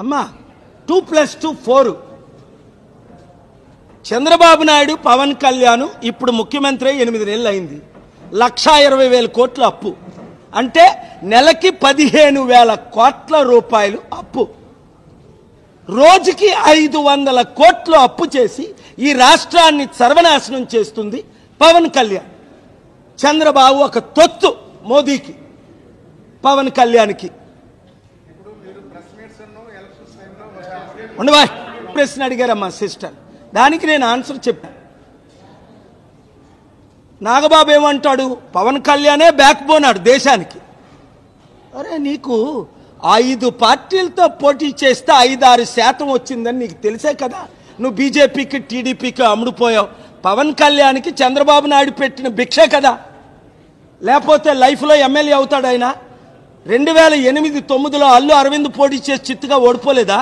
అమ్మా 2+2 4. చంద్రబాబు నాయుడు పవన్ కళ్యాణ్ ఇప్పుడు ముఖ్యమంత్రి 8 నెలలు అయింది. 1,20,000 కోట్ల అప్పు అంటే నెలకి 15,000 కోట్ల రూపాయలు అప్పు. రోజుకి 500 కోట్లు అప్పు చేసి ఈ రాష్ట్రాన్ని సర్వనాశనం చేస్తుంది పవన్ కళ్యాణ్. చంద్రబాబు ఒక తొత్తు మోదీకి, పవన్ కళ్యాణ్కి. ఉండవా ప్రశ్న అడిగారమ్మా సిస్టర్, దానికి నేను ఆన్సర్ చెప్పాను. నాగబాబు ఏమంటాడు, పవన్ కళ్యాణే బ్యాక్ బోన్ ఆడు దేశానికి. అరే నీకు 5 పార్టీలతో పోటీ చేస్తే 5-6% వచ్చిందని నీకు తెలిసే కదా. నువ్వు బీజేపీకి టీడీపీకి అమ్ముడుపోయావు. పవన్ కళ్యాణ్కి చంద్రబాబు నాయుడు పెట్టిన భిక్షే కదా, లేకపోతే లైఫ్లో ఎమ్మెల్యే అవుతాడు ఆయన. 2008-9లో అల్లు అరవింద్ పోటీ చేసి చిత్తుగా ఓడిపోలేదా?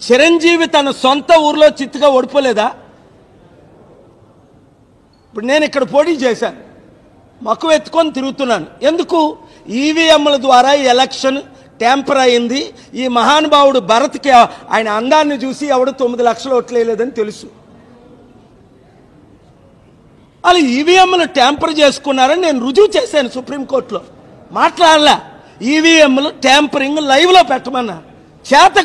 చిరంజీవి తన సొంత ఊర్లో చిత్తుగా ఓడిపోలేదా? ఇప్పుడు నేను ఇక్కడ పోటీ చేశాను, మక్కువ ఎత్తుకొని తిరుగుతున్నాను. ఎందుకు? ఈవీఎంల ద్వారా ఎలక్షన్ ట్యాంపర్ అయింది. ఈ మహానుభావుడు భరత్కి ఆయన అందాన్ని చూసి ఎవడు 9 లక్షలు ఓట్లేయలేదని తెలుసు. వాళ్ళు ఈవీఎంలు ట్యాంపర్ చేసుకున్నారని నేను రుజువు చేశాను సుప్రీంకోర్టులో. మాట్లాడలే. ఈవీఎంలు ట్యాంపరింగ్ లైవ్లో పెట్టమన్నారు. చేత